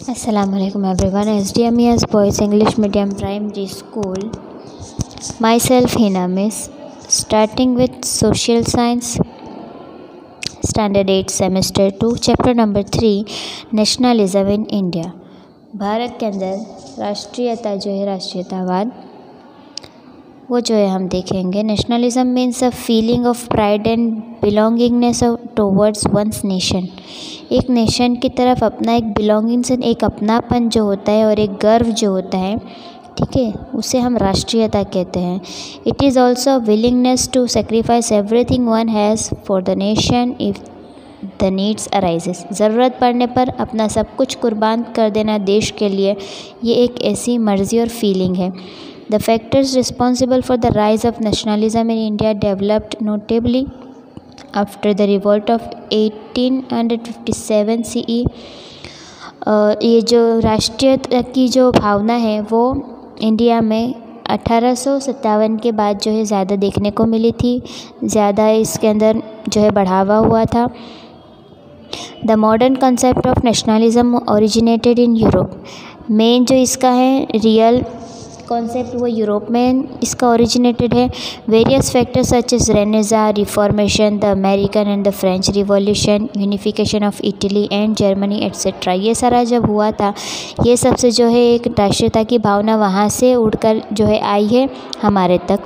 Assalamualaikum everyone. SDMES Boys English Medium Primary School. Myself Hina Miss. Starting with Social Science, Standard 8 Semester 2, Chapter number 3, Nationalism in India. Bharat के अंदर राष्ट्रीयता जो है, राष्ट्रीयतावाद, वो जो है हम देखेंगे. Nationalism means a feeling of pride and belongingness towards one's nation. एक नेशन की तरफ अपना एक बिलोंगिंग्स, एक अपनापन जो होता है और एक गर्व जो होता है, ठीक है, उसे हम राष्ट्रीयता कहते हैं. It is also willingness to sacrifice everything one has for the nation if the needs arises. ज़रूरत पड़ने पर अपना सब कुछ कुर्बान कर देना देश के लिए, ये एक ऐसी मर्ज़ी और फीलिंग है. The factors responsible for the rise of nationalism in India developed notably after the revolt of 1857 CE. ये जो राष्ट्रीयता की जो भावना है वो इंडिया में 1857 के बाद जो है ज़्यादा देखने को मिली थी, ज़्यादा इसके अंदर जो है बढ़ावा हुआ था. The modern concept of nationalism originated in Europe. Main जो इसका है रियल कॉन्सेप्ट वो यूरोप में इसका ओरिजिनेटेड है. Various factors such as renaissance, reformation, the American and the French revolution, unification of Italy and Germany etcetera. ये सारा जब हुआ था, ये सबसे जो है एक राष्ट्रीयता की भावना वहाँ से उड़कर जो है आई है हमारे तक.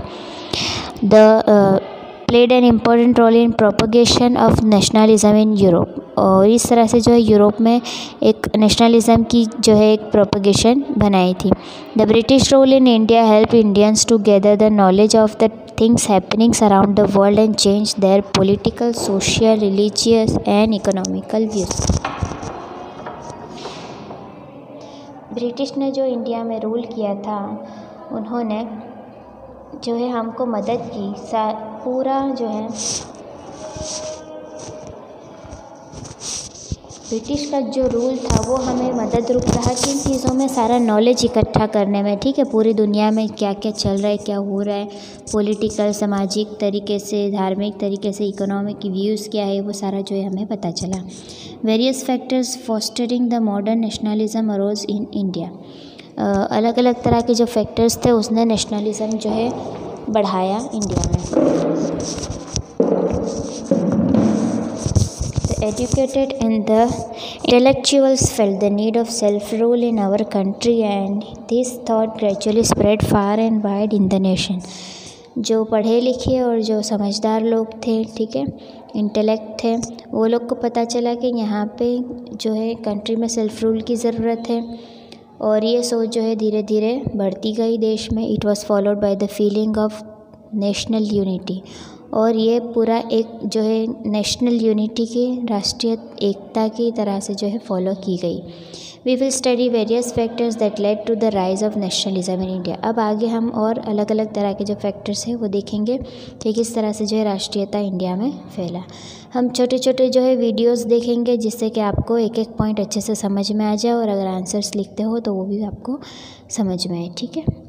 The played an important role in propagation of nationalism in Europe. और इस तरह से जो है यूरोप में एक नेशनलिज्म की जो है एक प्रोपगेशन बनाई थी. The British rule in India help Indians to gather the knowledge of the things happenings around the world and change their political, social, religious and economical views. British ने जो इंडिया में rule किया था, उन्होंने जो है हमको मदद की. पूरा जो है ब्रिटिश का जो रूल था वो हमें मदद रूप रहा किन चीज़ों में, सारा नॉलेज इकट्ठा करने में, ठीक है, पूरी दुनिया में क्या क्या चल रहा है, क्या हो रहा है, पॉलिटिकल, सामाजिक तरीके से, धार्मिक तरीके से, इकोनॉमिक व्यूज़ क्या है, वो सारा जो है हमें पता चला. Various factors fostering the modern nationalism arose in India. अलग अलग तरह के जो फैक्टर्स थे उसने नेशनलिज्म जो है बढ़ाया इंडिया में. Educated and the intellectuals felt the need of self-rule in our country and this thought gradually spread far and wide in the nation. जो पढ़े लिखे और जो समझदार लोग थे, ठीक है, इंटेलेक्ट थे, वो लोग को पता चला कि यहाँ पे जो है कंट्री में सेल्फ रूल की ज़रूरत है. और ये सोच जो है धीरे धीरे बढ़ती गई देश में. It was followed by the feeling of national unity. और ये पूरा एक जो है नेशनल यूनिटी की, राष्ट्रीय एकता की तरह से जो है फॉलो की गई. We will study various factors that led to the rise of nationalism in India. अब आगे हम और अलग अलग तरह के जो फैक्टर्स हैं वो देखेंगे कि किस तरह से जो है राष्ट्रीयता इंडिया में फैला. हम छोटे छोटे जो है वीडियोस देखेंगे जिससे कि आपको एक एक पॉइंट अच्छे से समझ में आ जाए और अगर आंसर्स लिखते हो तो वो भी आपको समझ में आए, ठीक है.